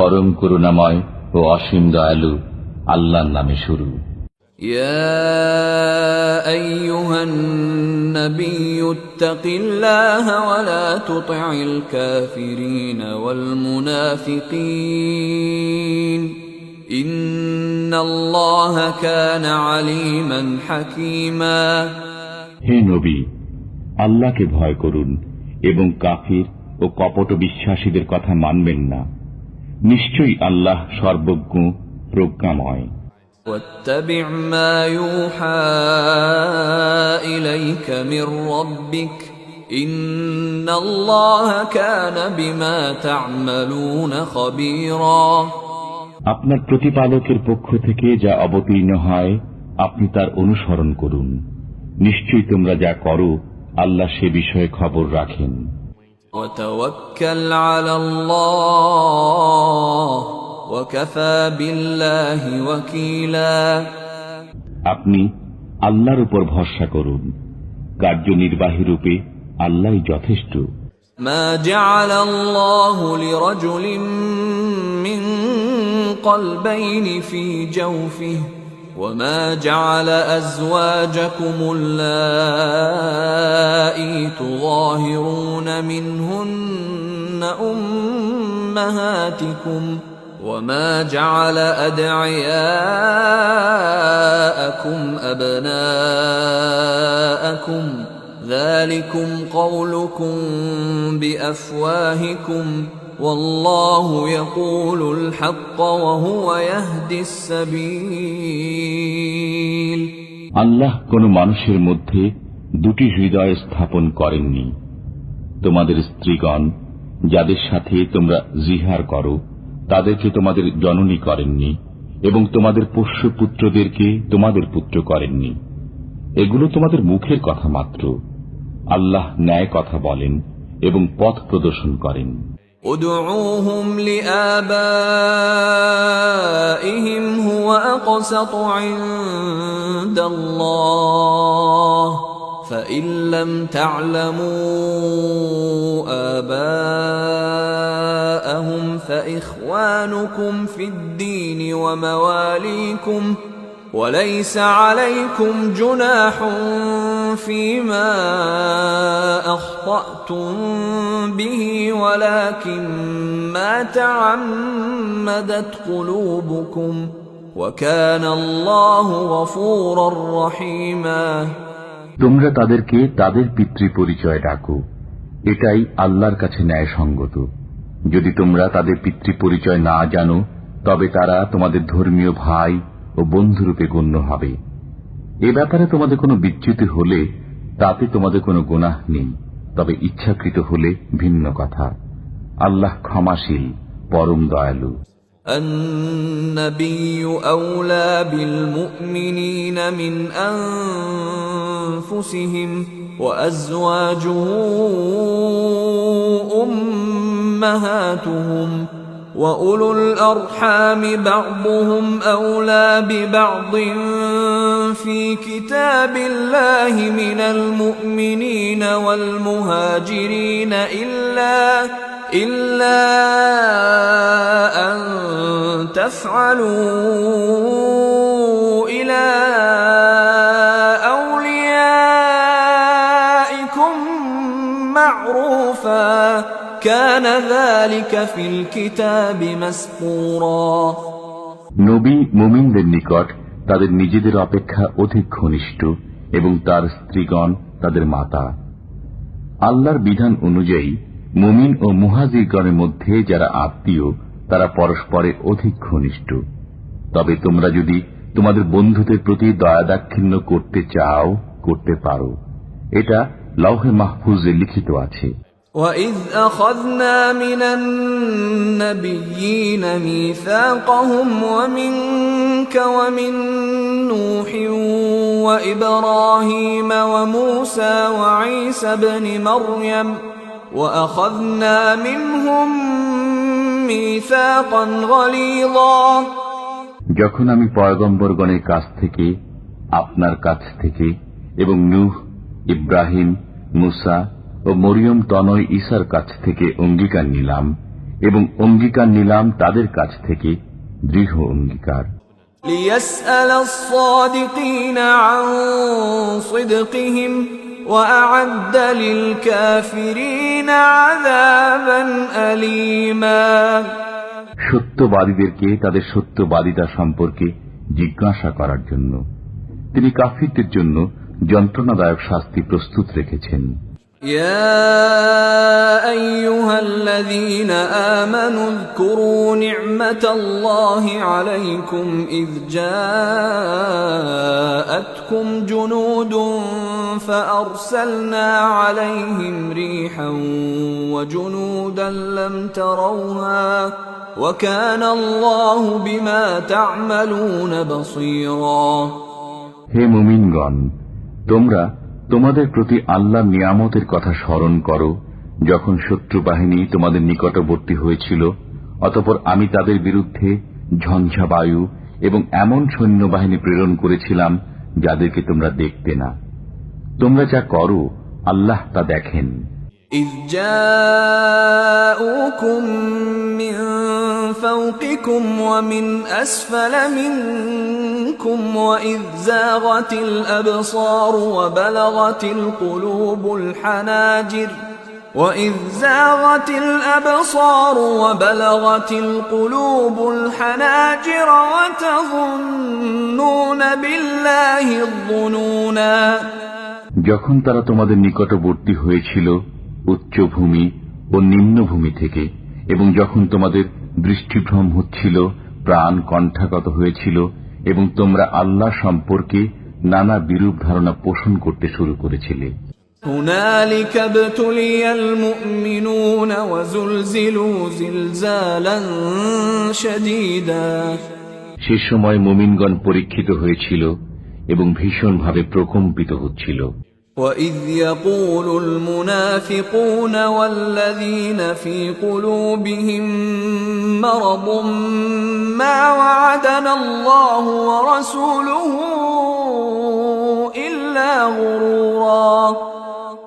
পরম করুণাময় ও অসীম দয়ালু আল্লাহর নামে শুরু। يا أيها النبي اتق الله ولا تطع الكافرين والمنافقين إن الله كان عليما حكيما। হে নবী, আল্লাহকে ভয় করুন এবং কাফির ও কপট বিশ্বাসীদের কথা মানবেন না। নিশ্চয়ই আল্লাহ সর্বজ্ঞ প্রজ্ঞাময়। واتبع ما يوحى إليك من ربك إن الله كان بما تعملون خبيرا। আপনার প্রতিপালকের পক্ষ থেকে যা অবতীর্ণ হয় আপনি তার অনুসরণ করুন। নিশ্চয়ই তোমরা যা করো আল্লাহ সে বিষয়ে খবর রাখেন। وتوكل على الله وكفى بالله وكيلا। আপনি আল্লাহর উপর ভরসা করুন, কার্যনির্বাহী রূপে আল্লাহই যথেষ্ট। ما جعل الله لرجل من قلبين في جوفه وما جعل أزواجكم اللائي تظاهرون منهن أمهاتكم وما جعل أدعياءكم أبناءكم ذلكم قولكم بأفواهكم والله يقول الحق وهو يهدي السبيل। আল্লাহ কোন মানুষের মধ্যে দুটি হৃদয় স্থাপন করেননি। তোমাদের স্ত্রীগণ যাদের সাথে তোমরা জিহার করো তাদেরকে তোমাদের জননী করেননি এবং তোমাদের পোষ্য পুত্রদেরকে তোমাদের পুত্র করেননি। এগুলো তোমাদের মুখের কথা মাত্র। আল্লাহ ন্যায় কথা বলেন এবং পথ প্রদর্শন করেন। ادعوهم لآبائهم هو أقسط عند الله فإن لم تعلموا آباءهم فإخوانكم في الدين ومواليكم وليس عليكم جناح فيما أخطأتم به ولكن ما تعمدت قلوبكم وكان الله غفورا رحيما। তোমরা তাদেরকে তাদের পিতৃ পরিচয় ডাকো, এটাই আল্লাহর কাছে ন্যায়সঙ্গত। যদি তোমরা তাদের পিতৃ পরিচয় না জানো তবে তারা তোমাদের ধর্মীয় ভাই ও বন্ধুরূপে গণ্য হবে। এ ব্যাপারে তোমাদের কোনো বিচ্যুতি হলে তাতে তোমাদের কোনো গুনাহ নেই, তবে ইচ্ছাকৃত হলে ভিন্ন কথা। আল্লাহ ক্ষমাশীল, পরম দয়ালু। النبي أولى بالمؤمنين من أنفسهم وأزواجه أمهاتهم وأولو الأرحام بعضهم أولى ببعض في كتاب الله من المؤمنين والمهاجرين إلا أن تفعلوا إلى أوليائكم معروفا كان ذلك في الكتاب مسطورا। নবী মুমিনদের নিকট তাদের নিজেদের অপেক্ষা অধিক ঘনিষ্ঠ এবং তার স্ত্রীগণ তাদের মাতা। আল্লাহর বিধান অনুযায়ী মুমিন ও মুহাজিরগণের মধ্যে যারা আত্মীয় তারা পরস্পরে অধিক ঘনিষ্ঠ। তবে তোমরা যদি তোমাদের বন্ধুদের প্রতি দয়া দাক্ষিণ্য করতে চাও করতে পারো, এটা লৌহে মাহফুজে লিখিত আছে। وَإِذْ أَخَذْنَا مِنَ النَّبِيِّينَ مِيثَاقَهُمْ وَمِنكَ وَمِن نُّوحٍ وَإِبْرَاهِيمَ وَمُوسَى وَعِيسَى ابْنِ مَرْيَمَ وَأَخَذْنَا مِنْهُم مِّيثَاقًا غَلِيظًا। যখন আমি পয়গম্বরগণের কাছ থেকে, আপনার কাছ থেকে এবং নূহ, ইব্রাহিম, মুসা ও মরিয়ম তনয় ঈসার কাছ থেকে অঙ্গীকার নিলাম এবং অঙ্গীকার নিলাম তাদের কাছ থেকে দৃঢ় অঙ্গীকার, ليسأل الصادقين عن صدقهم وأعد للكافرين عذابا أليما। সত্যবাদীদেরকে তাদের সত্যবাদিতা সম্পর্কে জিজ্ঞাসা করার জন্য তিনি কাফিরদের জন্য যন্ত্রণাদায়ক শাস্তি প্রস্তুত রেখেছেন। يا أيها الذين آمنوا اذكروا نعمة الله عليكم إذ جاءتكم جنود فأرسلنا عليهم ريحا وجنودا لم تروها وكان الله بما تعملون بصيرا। হে মুমিনগণ, তোমরা তোমাদের প্রতি আল্লাহর নিয়ামতের কথা স্মরণ করো যখন শত্রু বাহিনী তোমাদের নিকটবর্তী হয়েছিল, অতঃপর আমি তাদের বিরুদ্ধে ঝঞ্ঝা বায়ু এবং এমন সৈন্যবাহিনী প্রেরণ করেছিলাম যাদেরকে তোমরা দেখতে না। তোমরা যা করো আল্লাহ তা দেখেন। إذ جاءوكم من فوقكم ومن أسفل منكم وإذ زاغت الأبصار وبلغت القلوب الحناجر وتظنون بالله الظنونا। যখন তারা তোমাদের নিকটবর্তী হয়েছিল উচ্চভূমি ও নিম্নভূমি থেকে, এবং যখন তোমাদের দৃষ্টিভ্রম হচ্ছিল, প্রাণ কণ্ঠাগত হয়েছিল, এবং তোমরা আল্লাহ সম্পর্কে নানা বিরূপ ধারণা পোষণ করতে শুরু করেছিলে। هنالك ابتلي المؤمنون وزلزلوا زلزالا شديدا। সে সময় মুমিনগণ পরীক্ষিত হয়েছিল এবং ভীষণভাবে প্রকম্পিত হচ্ছিল। وَإِذْ يَقُولُ الْمُنَافِقُونَ وَالَّذِينَ فِي قُلُوبِهِم مَّرَضٌ مَّا وَعَدَنَا اللَّهُ وَرَسُولُهُ إِلَّا غُرُورًا।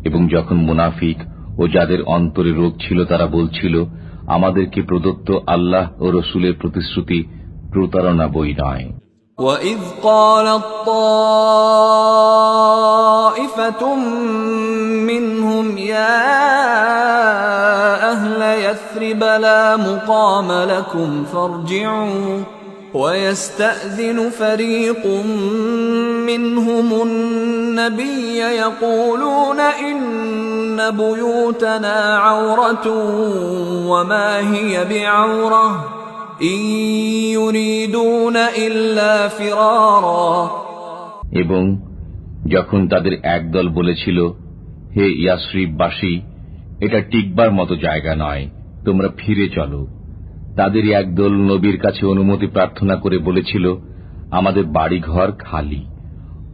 এবং যখন মুনাফিক ও যাদের অন্তরে রোগ ছিল তারা বলছিল, আমাদেরকে প্রদত্ত আল্লাহ ও রসুলের প্রতিশ্রুতি প্রতারণা বই নয়। وَإِذْ قَالَت طَّائِفَةٌ مِّنْهُمْ يَا أَهْلَ يَثْرِبَ لَا مُقَامَ لَكُمْ فَارْجِعُوا وَيَسْتَأْذِنُ فَرِيقٌ مِّنْهُمُ النَّبِيَّ يَقُولُونَ إِنَّ بُيُوتَنَا عَوْرَةٌ وَمَا هِيَ بِعَوْرَةٍ إِن يُرِيدُونَ إِلَّا فِرَارًا। এবং যখন তাদের একদল বলেছিল, হে ইয়াসরিববাসী, এটা টিকবার মতো জায়গা নয়, তোমরা ফিরে চলো, তাদেরই একদল নবীর কাছে অনুমতি প্রার্থনা করে বলেছিল, আমাদের বাড়িঘর খালি,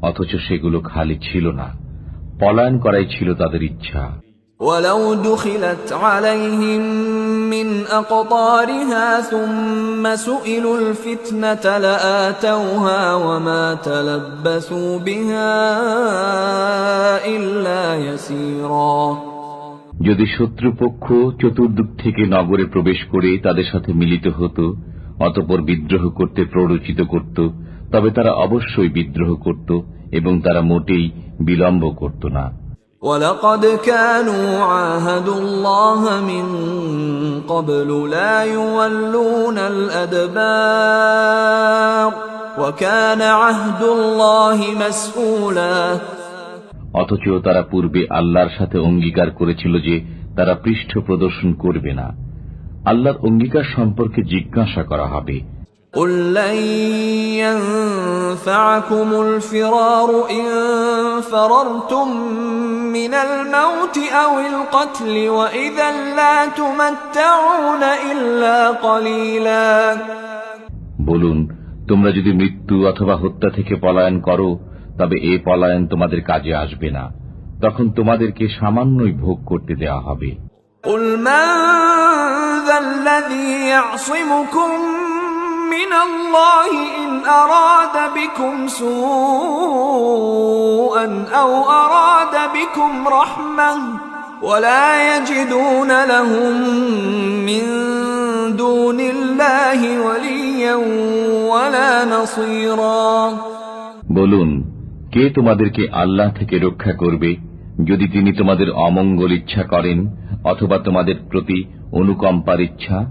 অথচ সেগুলো খালি ছিল না, পলায়ন করাই ছিল তাদের ইচ্ছা। وَلَوْ دُخِلَتْ عَلَيْهِمْ مِنْ أَقْطَارِهَا ثُمَّ سُئِلُوا الْفِتْنَةَ لَآتَوْهَا وَمَا تَلَبَّثُوا بِهَا إِلَّا يَسِيرًا। যদি শত্রুপক্ষ চতুর্দিক থেকে নগরে প্রবেশ করে তাদের সাথে মিলিত হতো, অতঃপর বিদ্রোহ করতে প্ররোচিত করত, তবে তারা অবশ্যই বিদ্রোহ করত এবং তারা মোটেই বিলম্ব করত না। وَلَقَدْ كَانُوا عَاهَدُوا اللَّهَ مِن قَبْلُ لَا يُوَلُّونَ الْأَدْبَارَ وَكَانَ عَهْدُ اللَّهِ مَسْئُولًا। অথচ তারা পূর্বে আল্লাহর সাথে অঙ্গীকার করেছিল যে তারা পৃষ্ঠ প্রদর্শন করবে না। আল্লাহর অঙ্গীকার সম্পর্কে জিজ্ঞাসা করা হবে। قُل لَّن يَنفَعَكُمُ الْفِرَارُ إِن فَرَرْتُم مِّنَ الْمَوْتِ أَوِ الْقَتْلِ وَإِذًا لَّا تُمَتَّعُونَ إِلَّا قَلِيلًا। বলুন, তোমরা যদি মৃত্যু অথবা হত্যা থেকে পলায়ন করো, তবে এ পলায়ন তোমাদের কাজে আসবে না, তখন তোমাদেরকে সামান্যই ভোগ করতে দেওয়া হবে। قُلْ مَن ذَا الَّذِي يَعْصِمُكُم مِّنَ اللَّهِ إِنْ أَرَادَ بِكُمْ سُوءًا أَوْ أَرَادَ بِكُمْ رَحْمَةً وَلَا يَجِدُونَ لَهُم مِّن وليا ولا نصيرا বলুন, কে তোমাদেরকে আল্লাহ থেকে রক্ষা করবে যদি তিনি তোমাদের অমঙ্গল ইচ্ছা করেন অথবা তোমাদের প্রতি অনুকম্পার ইচ্ছা?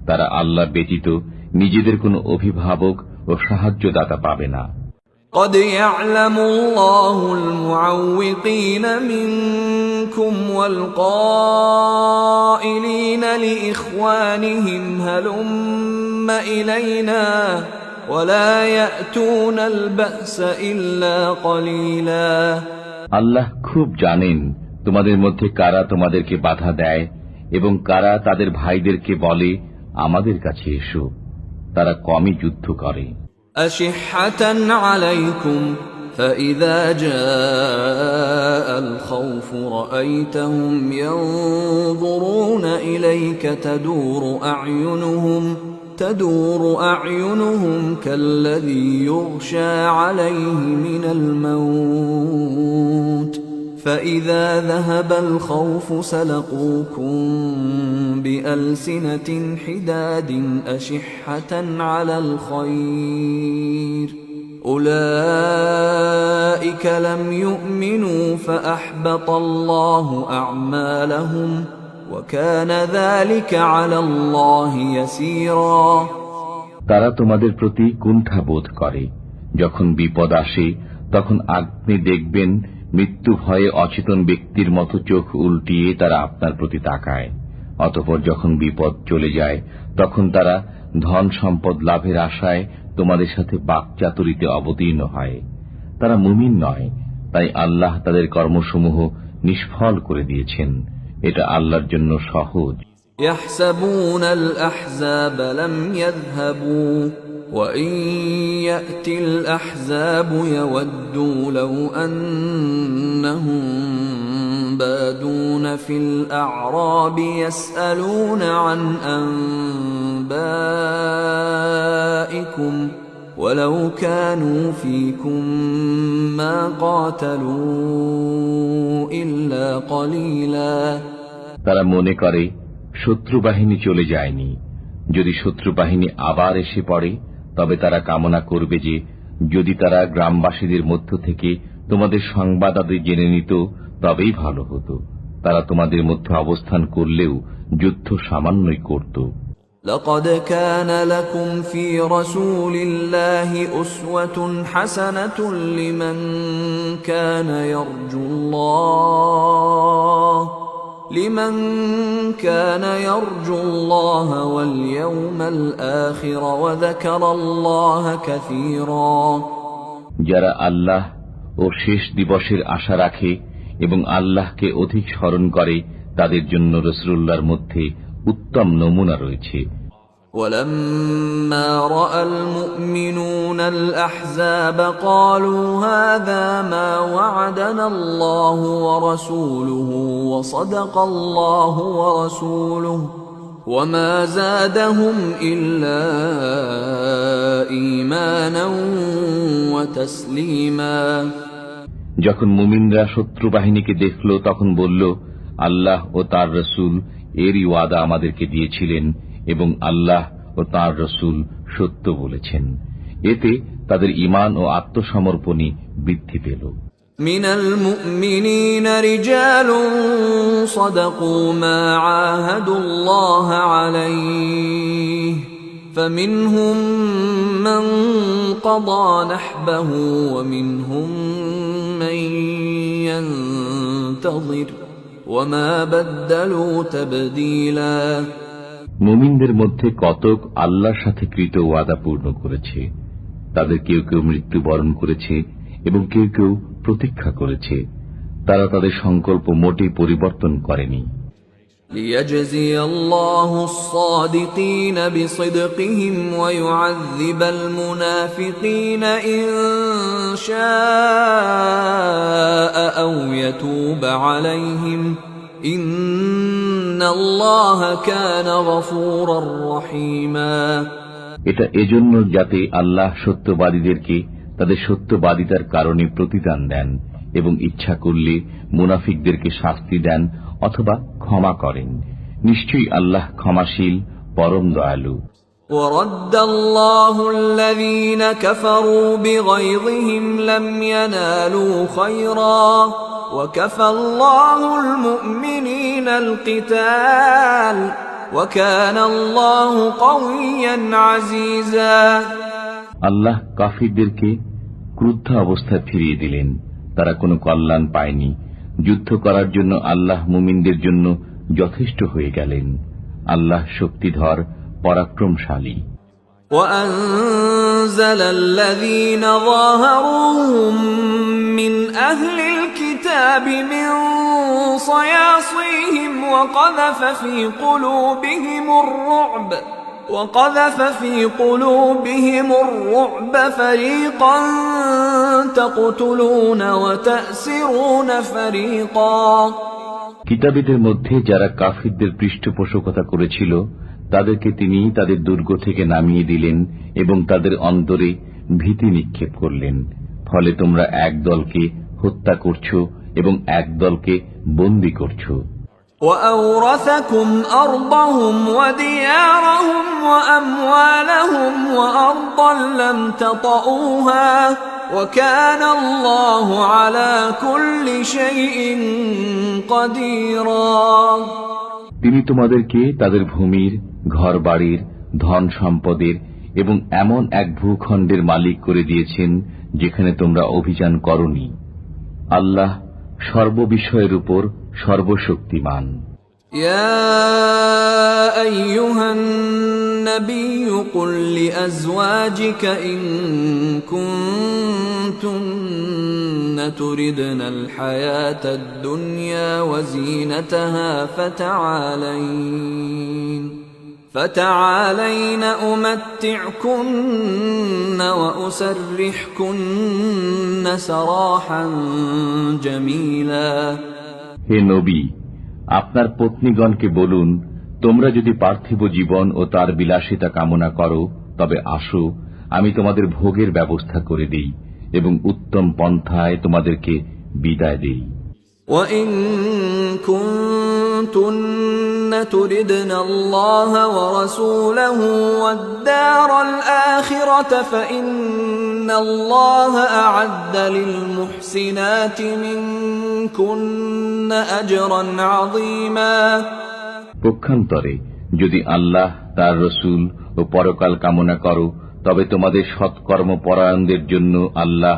তারা আল্লাহ ব্যতীত নিজেদের কোনো অভিভাবক ও সাহায্যদাতা পাবে না। قد يعلم الله المعوقين منكم والقائلين لإخوانهم هلم إلينا ولا يأتون البأس إلا قليلا আল্লাহ খুব জানেন তোমাদের মধ্যে কারা তোমাদেরকে বাধা দেয় এবং কারা তাদের ভাইদেরকে বলে আমাদের কাছে এসো। তারা কমই যুদ্ধ করে। أشحة عليكم فإذا جاء الخوف رأيتهم ينظرون إليك تدور أعينهم كالذي يغشى عليه من الموت فإذا ذهب الخوف سلقوكم بألسنة حداد أشحة على الخير أولئك لم يؤمنوا فأحبط الله أعمالهم وكان ذلك على الله يسيرا তারা তোমাদের প্রতি কুণ্ঠা বোধ করে। যখন বিপদ আসে তখন আপনি দেখবেন মৃত্যু ভয়ে অচেতন ব্যক্তির মতো চোখ উল্টিয়ে তারা আপনার প্রতি তাকায়। অতঃপর যখন বিপদ চলে যায় তখন তারা ধন সম্পদ লাভের আশায় তোমাদের সাথে বাকচাতুরিতে অবতীর্ণ হয়। তারা মুমিন নয়, তাই আল্লাহ তাদের কর্মসমূহ নিষ্ফল করে দিয়েছেন। এটা আল্লাহর জন্য সহজ। يحسبون الأحزاب لم يذهبوا وإن يأتي الأحزاب يودوا لو أنهم بادون في الأعراب يسألون عن أنبائكم ولو كانوا فيكم ما قاتلوا إلا قليلا তারা মনে করে শত্রু বাহিনী চলে যায়নি। যদি শত্রু বাহিনী আবার এসে পড়ে তবে তারা কামনা করবে যে যদি তারা গ্রামবাসীদের মধ্য থেকে তোমাদের সংবাদ আদি জেনে নিত তবেই ভালো হতো। তারা তোমাদের মধ্যে অবস্থান করলেও যুদ্ধ সামান্যই করত। لقد كان لكم في رسول الله أسوة حسنة لمن كان يرجو الله واليوم الآخر وذكر الله كثيرا যারা আল্লাহ ও শেষ দিবসের আশা রাখে এবং আল্লাহকে অধিক স্মরণ করে তাদের জন্য রাসূলুল্লাহর মধ্যে উত্তম নমুনা রয়েছে। ولما رأى المؤمنون الأحزاب قالوا هذا ما وعدنا الله ورسوله وصدق الله ورسوله وما زادهم إلا إيمانا وتسليما যখন মুমিনরা শত্রু বাহিনীকে দেখল তখন বলল, আল্লাহ ও তার রাসূল এরই ওয়াদা আমাদেরকে দিয়েছিলেন এবং আল্লাহ ও তার রাসূল সত্য বলেছেন। এতে তাদের ঈমান ও আত্মসমর্পণই বৃদ্ধি পেল। মিনাল মুমিনিনা রিজালুন সাদাকু মা আহাদুল্লাহ আলাইহি ফামিনহুম মান ক্বাদা নাহবাহু ওয়া মিনহুম মান ইয়ানতাযির ওয়া মা বাদদালু তাবদীলা মুমিনদের মধ্যে কতক আল্লাহর সাথে কৃত ওয়াদা পূর্ণ করেছে। তাদের কেউ কেউ মৃত্যুবরণ করেছে এবং কেউ কেউ প্রতীক্ষা করেছে। তারা তাদের সংকল্প মোটেই পরিবর্তন করেনি। ليجزي الله الصادقين بصدقهم ويعذب المنافقين إن شاء أو يتوب عليهم إن الله كان غفورا رحيما এটা এজন্য যাতে আল্লাহ সত্যবাদীদেরকে তাদের সত্যবাদিতার কারণে প্রতিদান দেন এবং ইচ্ছা করলে মুনাফিকদেরকে শাস্তি দেন অথবা ক্ষমা করেন। নিশ্চয়ই আল্লাহ ক্ষমাশীল, পরম দয়ালু। ورد الله الذين كفروا بغيظهم لم ينالوا خيرا وكفى الله المؤمنين القتال وكان الله قويا عزيزا আল্লাহ কাফিরদেরকে ক্রুদ্ধ অবস্থায় ফিরিয়ে দিলেন। তারা কোনো কল্যাণ পায়নি। যুদ্ধ করার জন্য আল্লাহ মুমিনদের জন্য যথেষ্ট হয়ে গেলেন। আল্লাহ শক্তিধর, পরাক্রমশালী। وأنزل الذين ظاهروهم من أهل الكتاب من صياصيهم وقذف في قلوبهم الرعب فريقا تقتلون وتأسرون فريقا কিতাবীদের মধ্যে যারা কাফিরদের পৃষ্ঠপোষকতা করেছিল তাদেরকে তিনি তাদের দুর্গ থেকে নামিয়ে দিলেন এবং তাদের অন্তরে ভীতি নিক্ষেপ করলেন। ফলে তোমরা এক দলকে হত্যা করছো এবং এক দলকে বন্দী করছো। وأورثكم أرضهم وديارهم وأموالهم وأرضا لم تطئوها وكان الله على كل شيء قديرا তিনি তোমাদেরকে তাদের ভূমির, ঘর বাড়ির, ধন সম্পদের এবং এমন এক ভূখণ্ডের মালিক করে দিয়েছেন যেখানে তোমরা অভিযান করনি। আল্লাহ সর্ববিষয়ের উপর সর্বশক্তিমান। يا أيها النبي قل لأزواجك إن كنتن تردن الحياة الدنيا وزينتها فتعالين أمتعكن وأسرحكن سراحا جميلا হে নবী, আপনার পত্নীগণকে বলুন, তোমরা যদি পার্থিব জীবন ও তার বিলাসিতা কামনা করো তবে আসো, আমি তোমাদের ভোগের ব্যবস্থা করে দিই এবং উত্তম পন্থায় তোমাদেরকে বিদায় দিই। وَإِن كُنتُنَّ تُرِدْنَ اللَّهَ وَرَسُولَهُ وَالدَّارَ الْآخِرَةَ فَإِنَّ اللَّهَ أَعَدَّ لِلْمُحْسِنَاتِ مِنكُنَّ أَجْرًا عَظِيمًا পক্ষান্তরে যদি আল্লাহ, তার রসুল ও পরকাল কামনা করো তবে তোমাদের সৎকর্ম পরায়ণদের জন্য আল্লাহ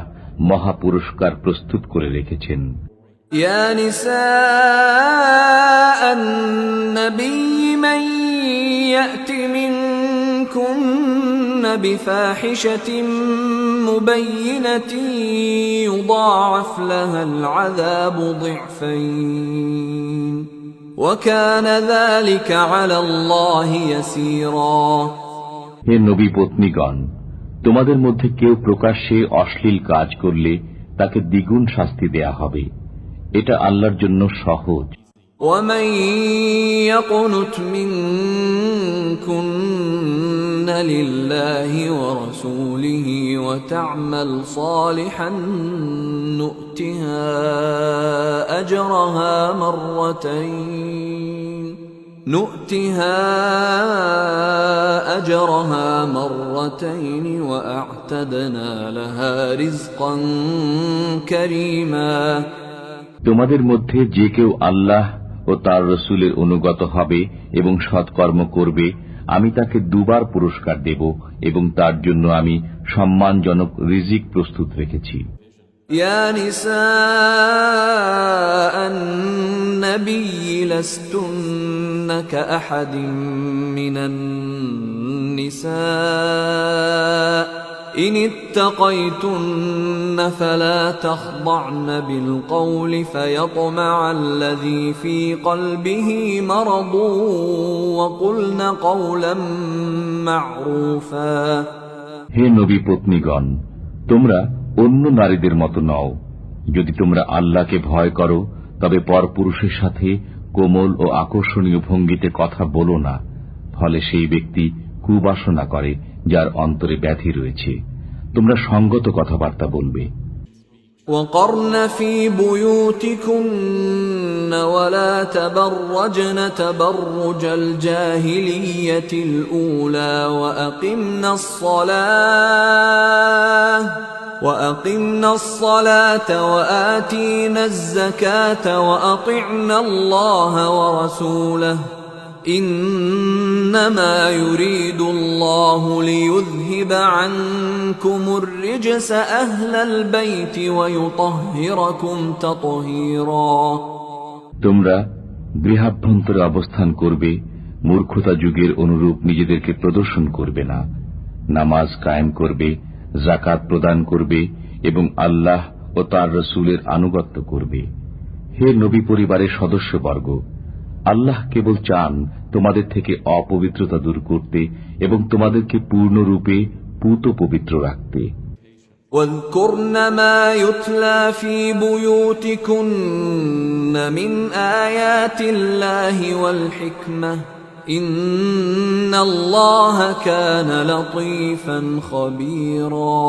মহা পুরস্কার প্রস্তুত করে রেখেছেন। يا نساء النبي من يأت منكن بفاحشة مبينة يضاعف لها العذاب ضعفين وكان ذلك على الله يسيرا হে নবী পত্নীগণ, তোমাদের মধ্যে কেউ প্রকাশ্যে অশ্লীল কাজ করলে তাকে দ্বিগুণ শাস্তি দেয়া হবে। এটা আল্লাহর জন্য সহজ। ومن يقنت منكن لله ورسوله وتعمل صالحا نؤتها أجرها مرتين وأعتدنا لها رزقا كريما তোমাদের মধ্যে যে কেউ আল্লাহ ও তার রসুলের অনুগত হবে এবং সৎকর্ম করবে, আমি তাকে দুবার পুরস্কার দেব এবং তার জন্য আমি সম্মানজনক রিজিক প্রস্তুত রেখেছি। يا نساء النبي لستن كأحد من النساء إن اتقيتن فلا تخضعن بالقول فيطمع الذي في قلبه مرض وقلن قولا معروفا হে নবী পত্নীগণ, তোমরা অন্য নারীদের মতো নও। যদি তোমরা আল্লাহকে ভয় করো তবে পরপুরুষের সাথে কোমল ও আকর্ষণীয় ভঙ্গিতে কথা বলো না, ফলে সেই ব্যক্তি কুবাসনা করে যার অন্তরে ব্যাধি রয়েছে। তোমরা সঙ্গত কথাবার্তা বলবে। وقرن في بيوتكن ولا تبرجن تبرج الجاهلية الأولى وأقمنا الصلاة وآتينا الزكاة وأطعنا الله ورسوله إنما يريد الله ليذهب عنكم الرجس أهل البيت ويطهركم تطهيرا তোমরা গৃহাভ্যন্তরে অবস্থান করবে, মূর্খতা যুগের অনুরূপ নিজেদেরকে প্রদর্শন করবে না, নামাজ কায়েম করবে, যাকাত প্রদান করবে এবং আল্লাহ ও তার রসুলের আনুগত্য করবে। হে নবী পরিবারের সদস্যবর্গ, আল্লাহ কেবল চান তোমাদের থেকে অপবিত্রতা দূর করতে এবং তোমাদেরকে পূর্ণরূপে পূত পবিত্র রাখতে। واذكرن ما يتلى في بيوتكن من آيات الله والحكمة إن الله كان لطيفا خبيرا।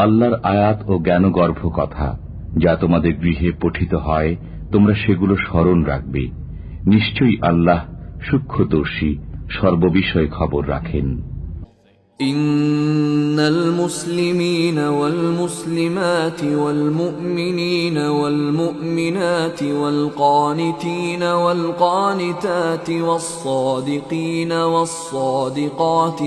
আল্লাহর আয়াত ও জ্ঞানগর্ভ কথা যা তোমাদের গৃহে পঠিত হয়, তোমরা সেগুলো স্মরণ রাখবে। নিশ্চয়ই আল্লাহ সূক্ষ্মদর্শী, সর্ববিষয়ে খবর রাখেন। إن المسلمين والمسلمات والمؤمنين والمؤمنات والقانتين والقانتات والصادقين والصادقات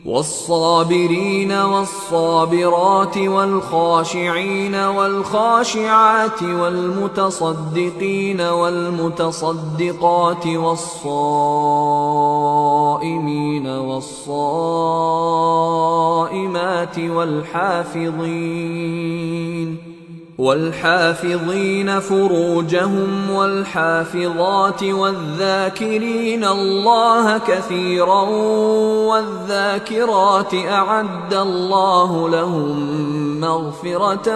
والصابرين والصابرات والخاشعين والخاشعات والمتصدقين والمتصدقات والصائمين والصائمات والحافظين فروجهم والحافظات والذاكرين الله كثيرا والذاكرات أعد الله لهم مغفرة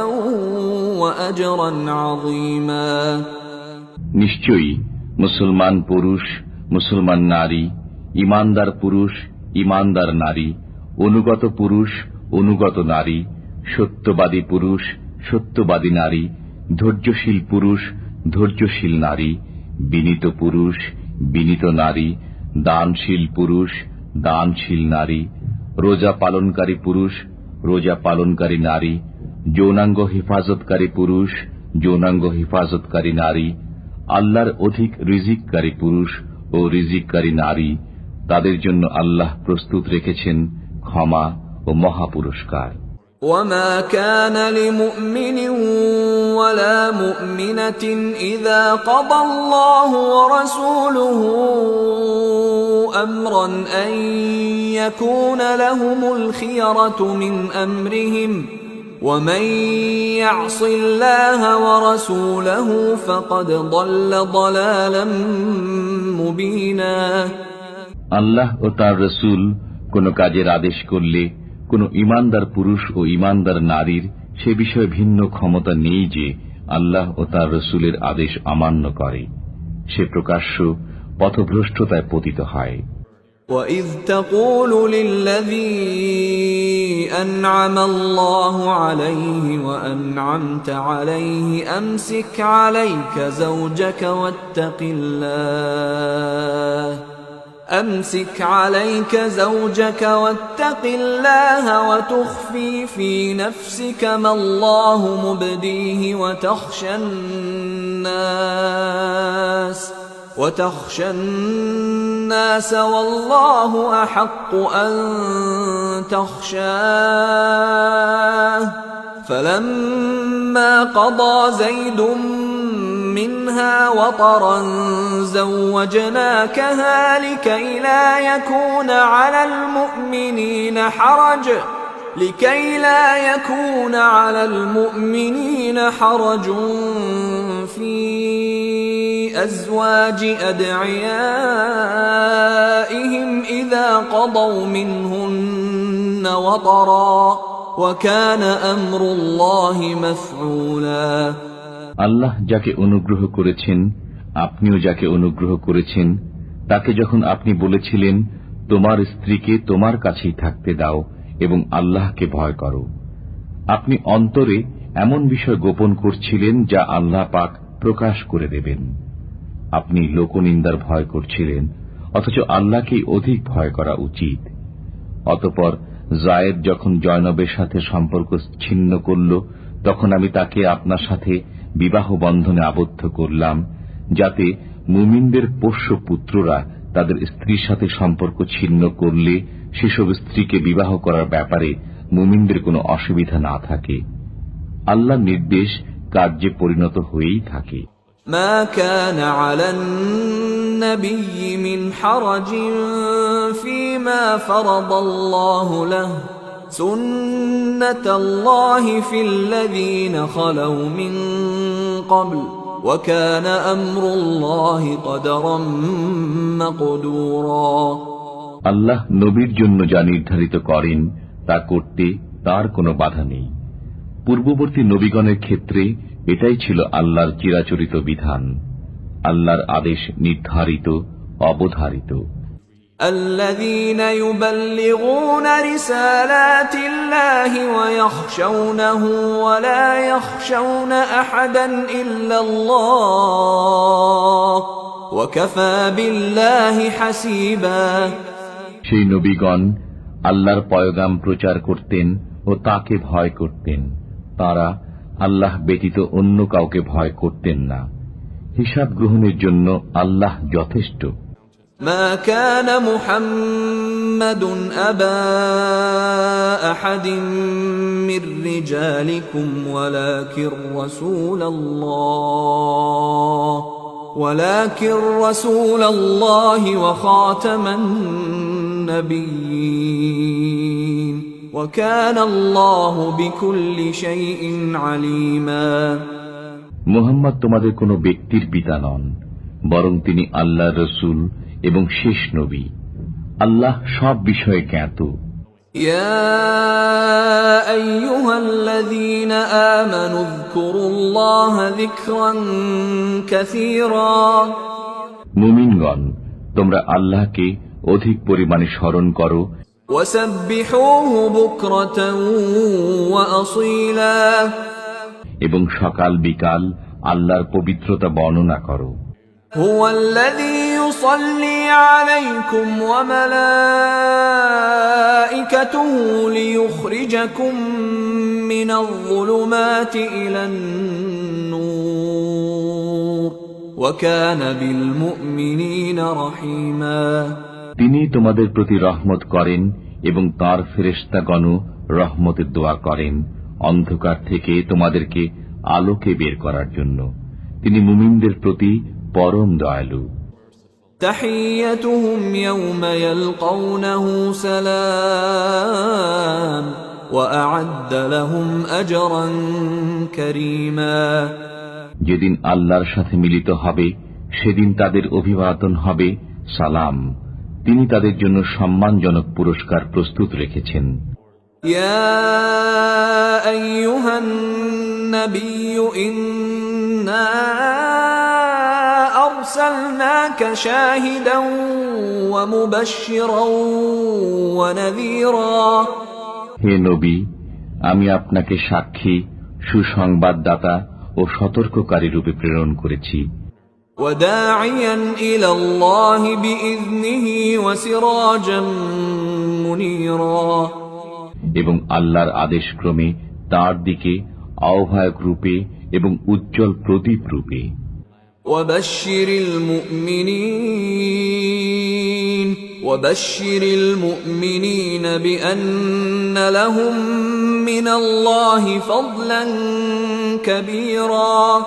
وأجرا عظيما। নিশ্চয়ই মুসলমান পুরুষ, মুসলমান নারী, ঈমানদার পুরুষ, ঈমানদার নারী, অনুগত পুরুষ, অনুগত নারী, সত্যবাদী পুরুষ, সত্যবাদী নারী, ধৈর্যশীল পুরুষ, ধৈর্যশীল নারী, বিনীত পুরুষ, বিনীত নারী, দানশীল পুরুষ, দানশীল নারী, রোজা পালনকারী পুরুষ, রোজা পালনকারী নারী, যৌনাঙ্গ হেফাজতকারী পুরুষ, যৌনাঙ্গ হেফাজতকারী নারী, আল্লাহর অধিক রিজিককারী পুরুষ ও রিজিককারী নারী, তাদের জন্য আল্লাহ প্রস্তুত রেখেছেন ক্ষমা ও মহাপুরস্কার। وما كان لمؤمن ولا مؤمنة إذا قضى الله ورسوله أمرا أن يكون لهم الخيرة من أمرهم ومن يعص الله ورسوله فقد ضل ضلالا مبينا। আল্লাহ ও তার রসুল কোন কাজের আদেশ করলে কোন ঈমানদার পুরুষ ও ঈমানদার নারীর সে বিষয়ে ভিন্ন ক্ষমতা নেই যে আল্লাহ ও তার রসুলের আদেশ অমান্য করে, সে প্রকাশ্য পথভ্রষ্টতায় পতিত হয়। وَإِذْ تَقُولُ لِلَّذِي أَنْعَمَ اللَّهُ عَلَيْهِ وَأَنْعَمْتَ عَلَيْهِ أَمْسِكْ عَلَيْكَ زَوْجَكَ واتق الله وتخفي في نفسك ما الله مبديه وتخشى الناس والله أحق أن تخشاه فلما قضى زيد منها وطرا زوجناكها لكي لا يكون على المؤمنين حرج في أزواج أدعيائهم إذا قضوا منهن وطرا وكان أمر الله مفعولا। আল্লাহ যাকে অনুগ্রহ করেছেন, আপনিও যাকে অনুগ্রহ করেছেন, তাকে যখন আপনি বলেছিলেন তোমার স্ত্রীকে তোমার কাছেই থাকতে দাও এবং আল্লাহকে ভয় করো। আপনি অন্তরে এমন বিষয় গোপন করছিলেন যা আল্লাহ পাক প্রকাশ করে দেবেন। আপনি লোকনিন্দার ভয় করছিলেন, অথচ আল্লাহকেই অধিক ভয় করা উচিত। অতঃপর জায়েদ যখন জয়নবের সাথে সম্পর্ক ছিন্ন করল, তখন আমি তাকে আপনার সাথে বিবাহ বন্ধনে আবদ্ধ করলাম, যাতে মুমিনদের পোষ্য পুত্ররা তাদের স্ত্রীর সাথে সম্পর্ক ছিন্ন করলে সেসব স্ত্রীকে বিবাহ করার ব্যাপারে মুমিনদের কোনো অসুবিধা না থাকে। আল্লাহর নির্দেশ কার্যে পরিণত হয়েই থাকে। ما كان على النبي من حرج فيما فرض الله له سنة الله في الذين خلوا من قبل وكان أمر الله قدرا مقدورا। আল্লাহ নবীর জন্য যা নির্ধারিত করেন তা করতে তার কোনো বাধা নেই। পূর্ববর্তী নবীগণের ক্ষেত্রে এটাই ছিল আল্লাহর চিরাচরিত বিধান। আল্লাহর আদেশ নির্ধারিত, অবধারিত। الذين يبلغون رسالات الله ويخشونه ولا يخشون أحدا إلا الله وكفى بالله حسيبا। সেই নবীগণ আল্লাহর পয়গাম প্রচার করতেন ও তাকে ভয় করতেন। তারা আল্লাহ ব্যতীত অন্য কাউকে ভয় করতেন না। হিসাব গ্রহণের জন্য আল্লাহ যথেষ্ট। ما كان محمد أبا أحد من رجالكم ولكن رسول الله وخاتم النبيين وكان الله بكل شيء عليما। মুহাম্মদ তোমাদের কোনো ব্যক্তির পিতা নন, বরং তিনি আল্লাহর রাসূল এবং শেষ নবী। আল্লাহ সব বিষয়ে জ্ঞাত। يا أيها الذين آمنوا اذكروا الله ذكرا كثيرا। মুমিনগণ, তোমরা আল্লাহকে অধিক পরিমাণে স্মরণ করো وسبحوه بكرة وأصيلا। এবং সকাল বিকাল আল্লাহর পবিত্রতা বর্ণনা করো। هو الذي يصلي عليكم وملائكته ليخرجكم من الظلمات إلى النور وكان بالمؤمنين رحيما। তিনি তোমাদের প্রতি রহমত করেন এবং তাঁর ফেরেশতাগণও রহমতের দোয়া করেন অন্ধকার থেকে তোমাদেরকে আলোকে বের করার জন্য। তিনি মুমিনদের প্রতি পরম দয়ালু। تحيتهم يوم يلقونه سلام وأعد لهم أجرا كريما। যেদিন আল্লাহর সাথে মিলিত হবে সেদিন তাদের অভিবাদন হবে সালাম। তিনি তাদের জন্য সম্মানজনক পুরস্কার প্রস্তুত রেখেছেন। يا أيها النبي إنا أرسلناك شاهدا ومبشرا ونذيرا। হে নবী, আমি আপনাকে সাক্ষী, সুসংবাদদাতা ও সতর্ককারী রূপে প্রেরণ করেছি। وداعيا إلى الله بإذنه وسراجا منيرا। এবং আল্লাহর আদেশক্রমে তার দিকে আহ্বায়ক রূপে এবং উজ্জ্বল প্রদীপ রূপে। وبشر المؤمنين بأن لهم من الله فضلا كبيرا।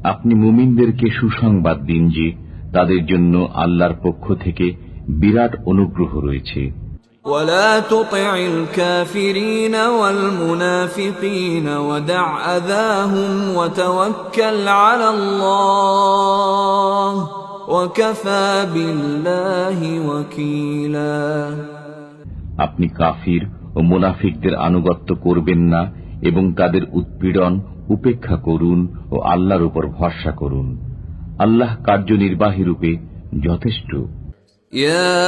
আপনি মুমিনদেরকে সুসংবাদ দিন যে তাদের জন্য আল্লাহর পক্ষ থেকে বিরাট অনুগ্রহ রয়েছে। ولا تطع الكافرين والمنافقين ودع أذاهم وتوكل على الله وكفى بالله وكيلا। আপনি কাফির ও মুনাফিকদের আনুগত্য করবেন না এবং তাদের উৎপীড়ন উপেক্ষা করুন ও আল্লাহর উপর ভরসা করুন। আল্লাহ কার্যনির্বাহী রূপে যথেষ্ট। يا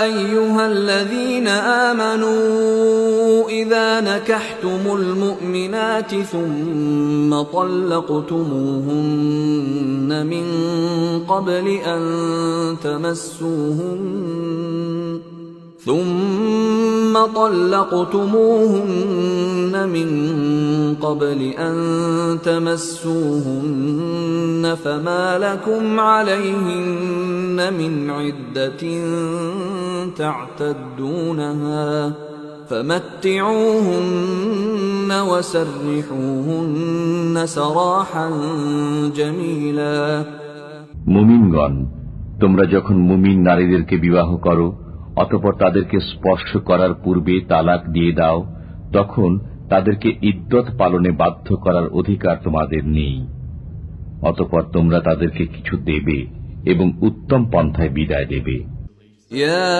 أيها الذين آمنوا إذا نكحتم المؤمنات ثم طلقتموهن من قبل أن تمسوهن فما لكم عليهن من عدة تعتدونها فمتعوهن وسرحوهن سراحا جميلا মুমিনগণ, তোমরা যখন মুমিন নারীদেরকে বিবাহ করো অতঃপর তাদেরকে স্পর্শ করার পূর্বে তালাক দিয়ে দাও, তখন তাদেরকে ইদ্দত পালনে বাধ্য করার অধিকার তোমাদের নেই। অতঃপর তোমরা তাদেরকে কিছু দেবে এবং উত্তম পন্থায় বিদায় দেবে। يا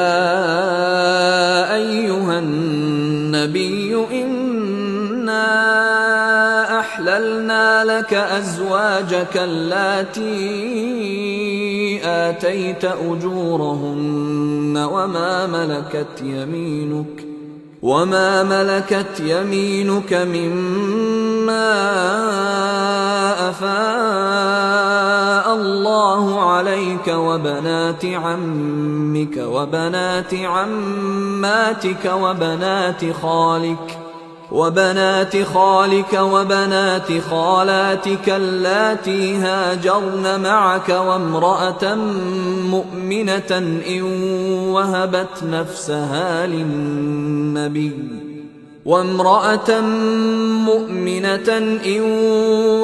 أيها النبي إنا أحللنا لك أزواجك اللاتي آتيت أجورهن وما ملكت يمينك مما أفاء الله عليك وبنات عمك وبنات عماتك وبنات خالك وبنات خالاتك اللاتي هاجرن معك وامرأة مؤمنة إن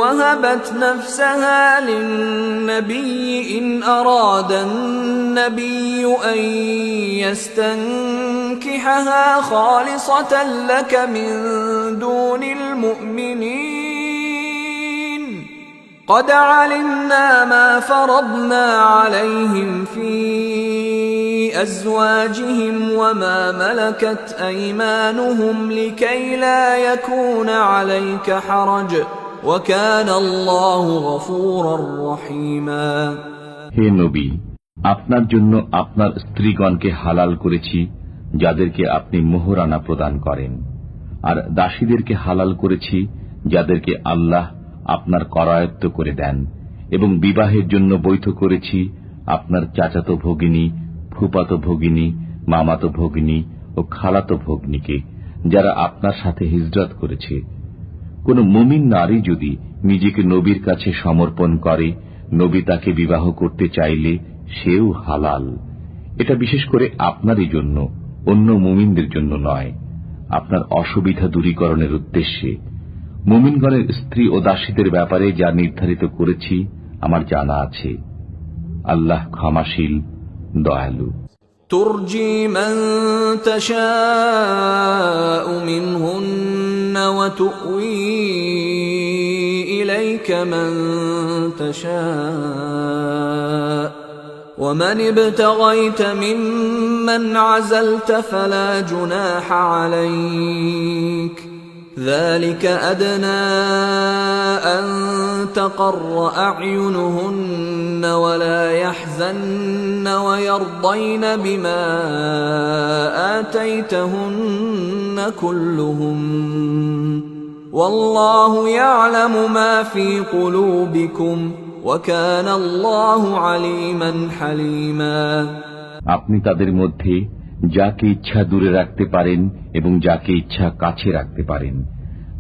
وهبت نفسها للنبي إن أراد النبي أن يستنكحها خالصة لك من دون المؤمنين قد علمنا ما فرضنا عليهم في أزواجهم وما ملكت أيمانهم لكي لا يكون عليك حرج وكان الله غفورا رحيما হে নবী, আপনার জন্য আপনার স্ত্রীগণকে হালাল করেছি যাদেরকে আপনি মোহরানা প্রদান করেন, আর দাসীদেরকে হালাল করেছি যাদেরকে আল্লাহ আপনার করায়ত্ত করে দেন, এবং বিবাহের জন্য বৈধ করেছি আপনার চাচাতো ভগিনী, ফুফাতো ভগিনী, মামাতো ভগিনী ও খালাতো ভগ্নীকে, যারা আপনার সাথে হিজরত করেছে। কোন মুমিন নারী যদি নিজেকে নবীর কাছে সমর্পণ করে, নবী তাকে বিবাহ করতে চাইলে সেও হালাল। এটা বিশেষ করে আপনারই জন্য, অন্য মুমিনদের জন্য নয়, আপনার অসুবিধা দূরীকরণের উদ্দেশ্যে। মুমিনগণের স্ত্রী ও দাসীদের ব্যাপারে যা নির্ধারিত করেছি আমার জানা আছে। আল্লাহ ক্ষমাশীল, দয়ালু। ترجي من تشاء منهن وتؤوي إليك من تشاء ومن ابتغيت ممن عزلت فلا جناح عليك ذلك أدنى أن تقر أعينهن ولا يحزن ويرضين بما آتيتهن كلهم والله يعلم ما في قلوبكم وكان الله عليما حليما আপনি তাদের মধ্যে যাকে ইচ্ছা দূরে রাখতে পারেন এবং যাকে ইচ্ছা কাছে রাখতে পারেন।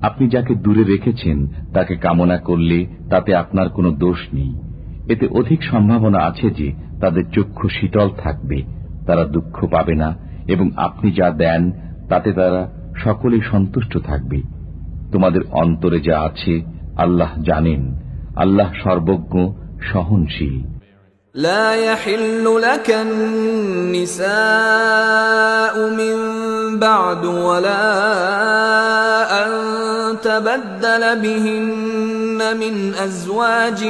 আপনি যাকে দূরে রেখেছেন তাকে কামনা করলে তাতে আপনার কোনো দোষ নেই। এতে অধিক সম্ভাবনা আছে যে তাদের চক্ষু শীতল থাকবে, তারা দুঃখ পাবে না, এবং আপনি যা দেন তাতে তারা সকলেই সন্তুষ্ট থাকবে। তোমাদের অন্তরে যা আছে আল্লাহ জানেন, আল্লাহ সর্বজ্ঞ, সহনশীল। لا يحل لك النساء من بعد ولا أن تبدل بهن من أزواج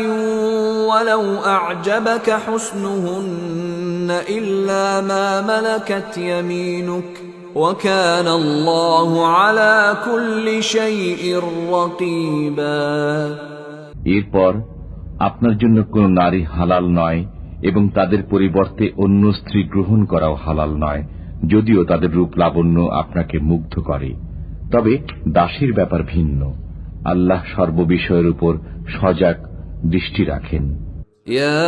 ولو أعجبك حسنهن إلا ما ملكت يمينك وكان الله على كل شيء رقيبا এরপর আপনার জন্য কোন নারী হালাল নয়, এবং তাদের পরিবর্তে অন্য স্ত্রী গ্রহণ করাও হালাল নয়, যদিও তাদের রূপ লাবণ্য আপনাকে মুগ্ধ করে। তবে দাসীর ব্যাপার ভিন্ন। আল্লাহ সর্ববিষয়ের উপর সজাগ দৃষ্টি রাখেন। يا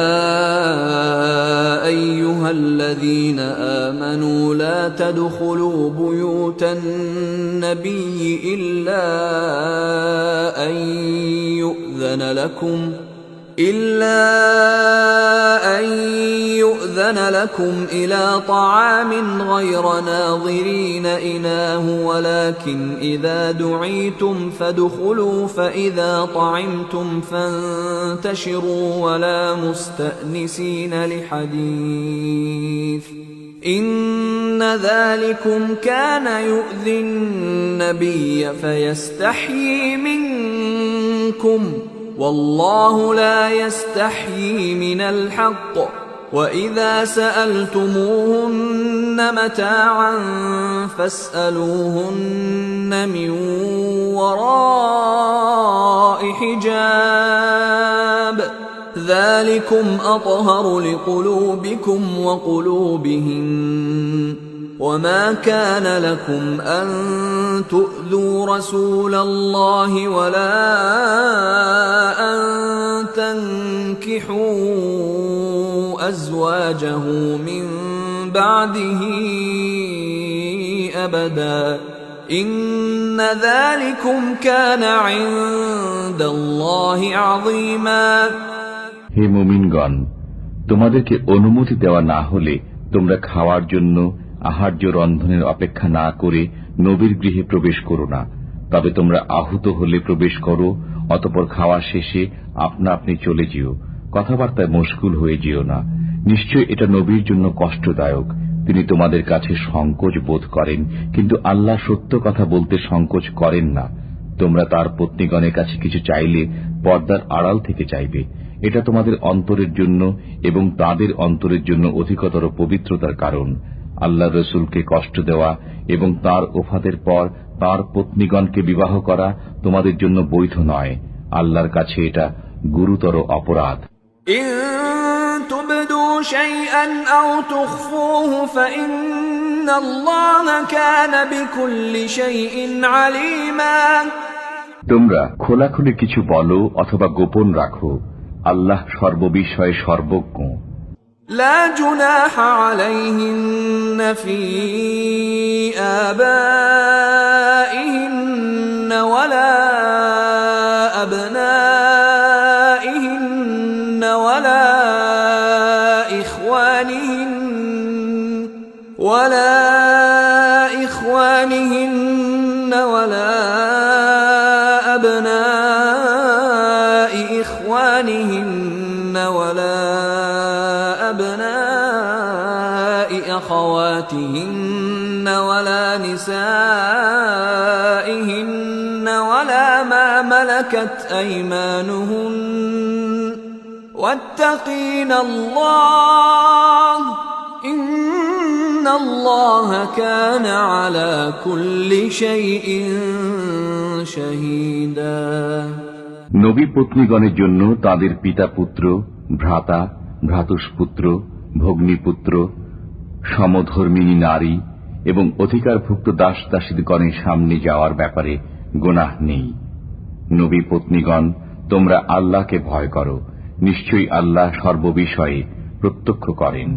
أيها الذين آمنوا لا تدخلوا بيوت النبي إلا أن يؤذن لكم إلى طعام غير ناظرين إناه ولكن إذا دعيتم فادخلوا فإذا طعمتم فانتشروا ولا مستأنسين لحديث إن ذلكم كان يؤذي النبي فيستحيي منكم والله لا يستحيي من الحق وإذا سألتموهن متاعا فاسألوهن من وراء حجاب ذلكم أطهر لقلوبكم وقلوبهن وما كان لكم أن تؤذوا رسول الله ولا أن تنكحوا أزواجه من بعده أبدا إن ذلكم كان عند الله عظيما হে মুমিনগণ, তোমাদেরকে অনুমতি দেওয়া না হলে তোমরা খাওয়ার জন্য আহার্য রন্ধনের অপেক্ষা না করে নবীর গৃহে প্রবেশ করো না। তবে তোমরা আহুত হলে প্রবেশ করো, অতঃপর খাওয়া শেষে আপনা আপনি চলে যেও, কথাবার্তায় মশগুল হয়ে যেও না। নিশ্চয় এটা নবীর জন্য কষ্টদায়ক। তিনি তোমাদের কাছে সংকোচ বোধ করেন, কিন্তু আল্লাহ সত্য কথা বলতে সংকোচ করেন না। তোমরা তার পত্নীগণের কাছে কিছু চাইলে পর্দার আড়াল থেকে চাইবে। এটা তোমাদের অন্তরের জন্য এবং তাদের অন্তরের জন্য অধিকতর পবিত্রতার কারণ। আল্লাহ রসুলকে কষ্ট দেওয়া এবং তার ওফাতের পর তার পত্নীগণকে বিবাহ করা তোমাদের জন্য বৈধ নয়। আল্লাহর কাছে এটা গুরুতর অপরাধ। إن تبدوا شيئا أو تخفوه فإن الله كان بكل شيء عليما তোমরা খোলাখুলি কিছু বলো অথবা গোপন রাখো, আল্লাহ সর্ববিষয়ে সর্বজ্ঞ। لا جناح عليهن في آبائهن ولا أبنائهن ولا إخوانهن ولا أبناء إخوانهن ولا أبناء أخواتهن ولا نسائهن ولا ما ملكت أيمانهن واتقين الله إن الله كان على كل شيء شهيدا নবী পত্নীগণের জন্য তাদের পিতা পুত্র, ভ্রাতা, ভ্রাতুষ্পুত্র, ভগ্নীপুত্র, সমধর্মিণী নারী এবং অধিকারভুক্ত দাস দাসীগণের সামনে যাওয়ার ব্যাপারে গুনাহ নেই। নবী পত্নীগণ, তোমরা আল্লাহকে ভয় করো, নিশ্চয়ই আল্লাহ সর্ববিষয়ে প্রত্যক্ষ করেন।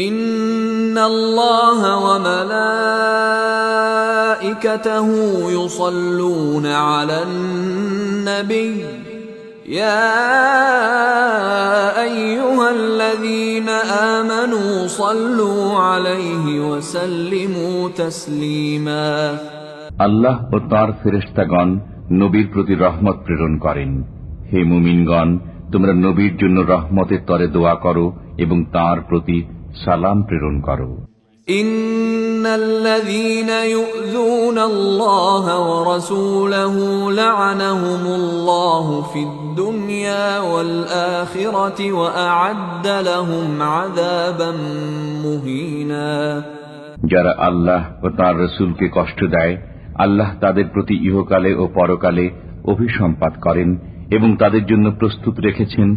إن الله وملائكته يصلون على النبي يا أيها الذين آمنوا صلوا عليه وسلموا تسليما আল্লাহ ও তার ফেরেশতাগণ নবীর প্রতি রহমত প্রেরণ করেন। হে মুমিনগণ, তোমরা নবীর জন্য রহমতের তরে দোয়া করো এবং তার প্রতি সালাম প্রেরণ করো। ইন্নাল্লাযীনা ইউযুনাল্লাহা ওয়া রাসূলাহু লা'আনাহুমুল্লাহু ফিদ দুনিয়া ওয়াল আখিরাতি ওয়া আ'আদ্দা লাহুম আযাবাম মুহিনা। যারা আল্লাহ ও তার রাসূলকে কষ্ট দেয়, আল্লাহ তাদের প্রতি ইহকালে ও পরকালে অভিসম্পাত করেন এবং তাদের জন্য প্রস্তুত রেখেছেন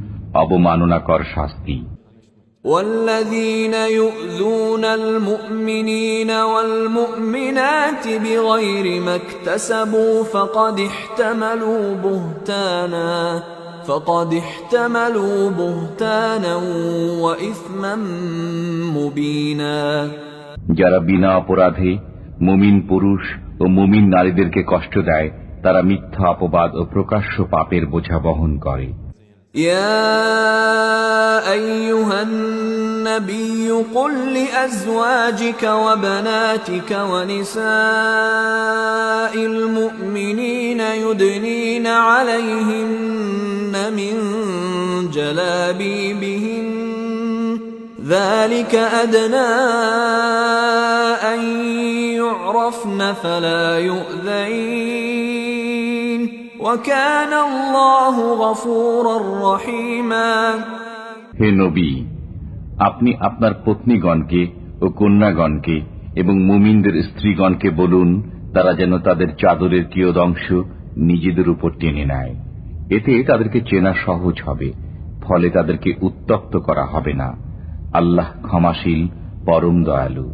অবমাননাকর শাস্তি। والذين يؤذون المؤمنين والمؤمنات بغير ما اكتسبوا فقد احتملوا بهتانا وإثما مبينا। যারা বিনা অপরাধে মুমিন পুরুষ ও মুমিন নারীদেরকে কষ্ট দেয়, তারা মিথ্যা অপবাদ ও প্রকাশ্য পাপের বোঝা বহন করে। يا أيها النبي قل لأزواجك وبناتك ونساء المؤمنين يدنين عليهن من جلابيبهن ذلك أدنى أن يعرفن فلا يؤذين وكان الله غفورا رحيما। হে নবী, আপনি আপনার পত্নীগণকে ও কন্যাগণকে এবং মুমিনদের স্ত্রীগণকে বলুন, তারা যেন তাদের চাদরের কিয়দংশ নিজেদের উপর টেনে নেয়। এতে তাদেরকে চেনা সহজ হবে, ফলে তাদেরকে উত্তপ্ত করা হবে না। আল্লাহ ক্ষমাশীল, পরম দয়ালু।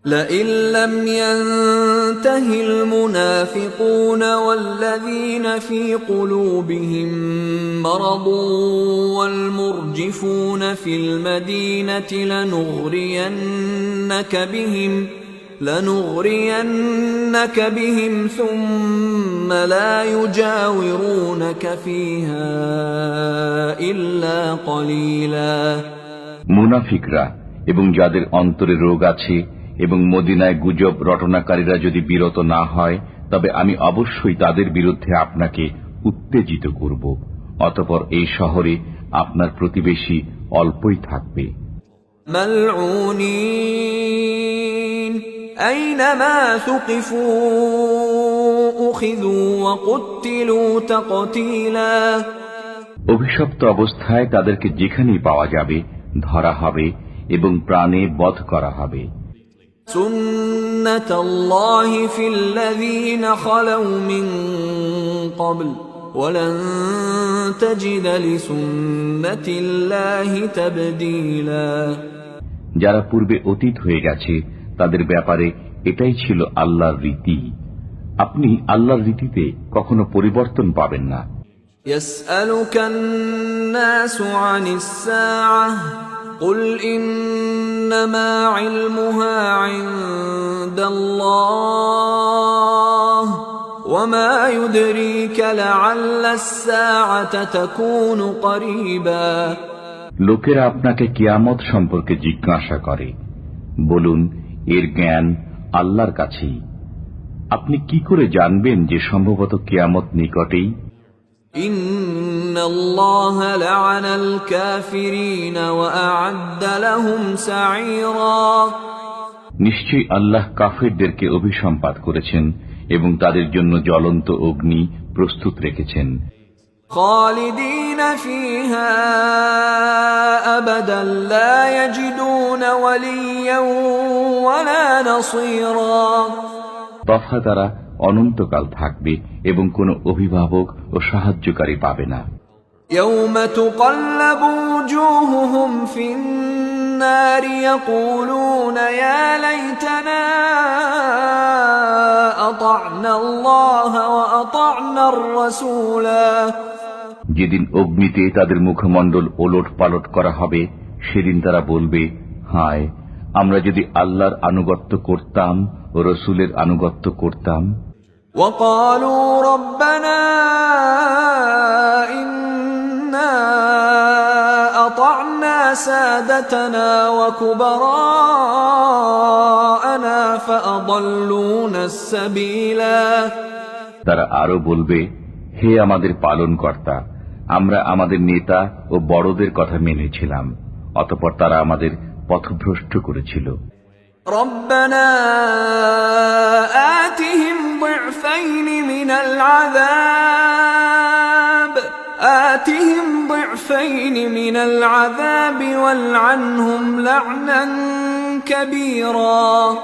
لئن لم ينته المنافقون والذين في قلوبهم مرض والمرجفون في المدينة لنغرينك بهم ثم لا يجاورونك فيها إلا قليلا। মুনাফিকরা এবং যাদের অন্তরে রোগ আছে এবং মদিনায় গুজব রটনাকারীরা যদি বিরত না হয়, তবে আমি অবশ্যই তাদের বিরুদ্ধে আপনাকে উত্তেজিত করব। অতঃপর এই শহরে আপনার প্রতিবেশী অল্পই থাকবে। মালউনিন আইনামা সুকিফু উখিযু ওয়া কুতিলু তাকতীলা। অভিশপ্ত অবস্থায় তাদেরকে যেখানেই পাওয়া যাবে ধরা হবে এবং প্রাণে বধ করা হবে। সুন্নাতাল্লাহি ফিল্লাযীনা খালাউ মিন ক্বাবল ওয়ালান তাজিদা লিসুন্নাতিল্লাহি তাবদীলা। যারা পূর্বে অতীত হয়ে গেছে তাদের ব্যাপারে এটাই ছিল আল্লাহর রীতি। আপনি আল্লাহর রীতিতে কখনো পরিবর্তন পাবেন না। ইয়াসআলুকান নাসু আনিস সাআহ قل إنما علمها عند الله وما يدريك لعل الساعة تكون قريبا। লোকেরা আপনাকে কিয়ামত সম্পর্কে জিজ্ঞাসা করে, বলুন এর জ্ঞান আল্লাহর কাছেই। আপনি কি করে জানবেন যে সম্ভবত কিয়ামত নিকটেই? ইন্নাল্লাহা লা'আনাল কাফিরিনা ওয়া আ'আদ্দা লাহুম সা'ীরা। নিশ্চয়ই আল্লাহ কাফিরদেরকে অভিসম্পাত করেছেন এবং তাদের জন্য জ্বলন্ত অগ্নি প্রস্তুত রেখেছেন। খালিদিনা ফিহা আবাদান লা ইয়াজিদুনা ওয়ালিয়্যান ওয়ালা নাসীরা। তথা তারা অনন্তকাল থাকবে এবং কোনো অভিভাবক ও সাহায্যকারী পাবে না। ইয়াওমা তুকাল্লাবু ওজুহুহুম ফিন নারি ইয়াকুলুনা ইয়া লাইতানা আতা'না আল্লাহ ওয়া আতা'না আর-রাসূলা। যেদিন অগ্নিতে তাদের মুখমণ্ডল ওলট পালট করা হবে, সেদিন তারা বলবে, হায়, আমরা যদি আল্লাহর আনুগত্য করতাম ও রসুলের আনুগত্য করতাম। وقالوا ربنا إنا أطعنا سادتنا وكبراءنا فأضلونا السبيلا। তারা আরো বলবে, হে আমাদের পালনকর্তা, আমরা আমাদের নেতা ও বড়দের কথা মেনেছিলাম, অতঃপর তারা আমাদের পথভ্রষ্ট করেছিল। ربنا آتهم ضعفين من العذاب والعنهم لعنا كبيرا।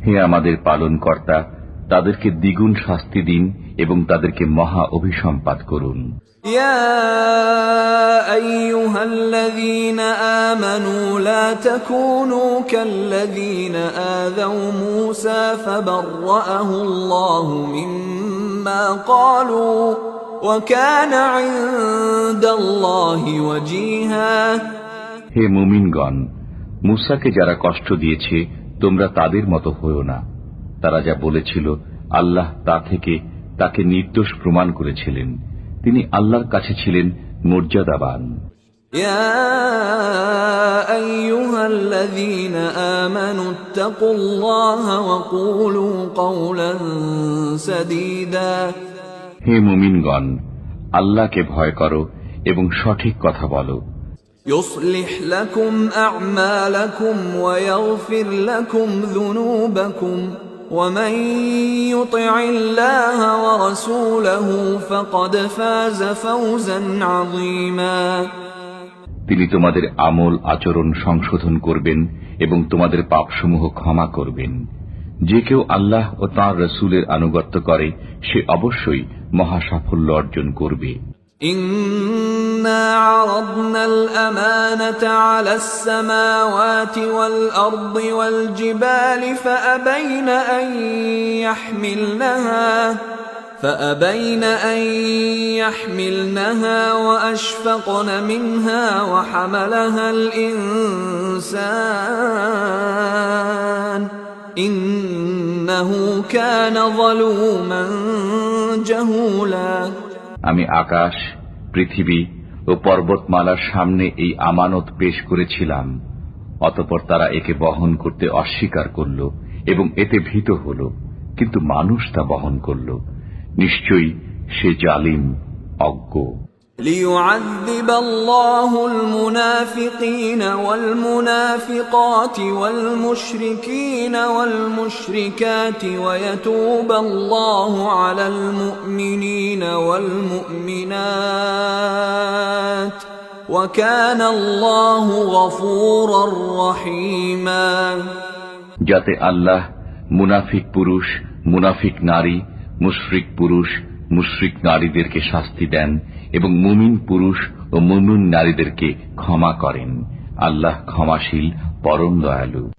হে আমাদের পালনকর্তা, তাদেরকে দ্বিগুণ শাস্তি দিন এবং তাদেরকে মহা অভিসম্পাত করুন। يا أيها الذين آمنوا لا تكونوا كالذين آذوا موسى فبرأه الله مما قالوا وكان عند الله وجيها হে মুমিনগণ, মুসাকে যারা কষ্ট দিয়েছে তোমরা তাদের মতো হও না। তারা যা বলেছিল আল্লাহ তা থেকে তাকে নির্দোষ প্রমাণ করেছিলেন। তিনি আল্লাহর কাছে ছিলেন মর্যাদাবান। يا أيها الذين آمنوا اتقوا الله وقولوا قولا سديدا হে মুমিনগণ, আল্লাহকে ভয় করো এবং সঠিক কথা বলো। يصلح لكم أعمالكم ويغفر لكم ذنوبكم ومن يطع الله ورسوله فقد فاز فوزا عظيما তিনি তোমাদের আমল আচরণ সংশোধন করবেন এবং তোমাদের পাপসমূহ ক্ষমা করবেন। যে কেউ আল্লাহ ও তাঁর রাসূলের আনুগত্য করে সে অবশ্যই মহা সাফল্য অর্জন করবে। إنا عرضنا الأمانة على السماوات والأرض والجبال فأبين أن يحملنها وأشفقن منها وحملها الإنسان إنه كان ظلوما جهولا আমি আকাশ, পৃথিবী ও পর্বতমালার সামনে এই আমানত পেশ করেছিলাম, অতঃপর তারা একে বহন করতে অস্বীকার করল এবং এতে ভীত হল, কিন্তু মানুষ তা বহন করল। নিশ্চয়ই সে জালিম, অজ্ঞ। ليعذب الله المنافقين والمنافقات والمشركين والمشركات ويتوب الله على المؤمنين والمؤمنات وكان الله غفورا رحيما যাতে আল্লাহ মুনাফিক পুরুষ, মুনাফিক নারী, মুশরিক পুরুষ, মুশরিক নারীদেরকে শাস্তি দেন এবং মুমিন পুরুষ ও মুমিন নারীদেরকে ক্ষমা করেন। আল্লাহ ক্ষমাশীল, পরম দয়ালু।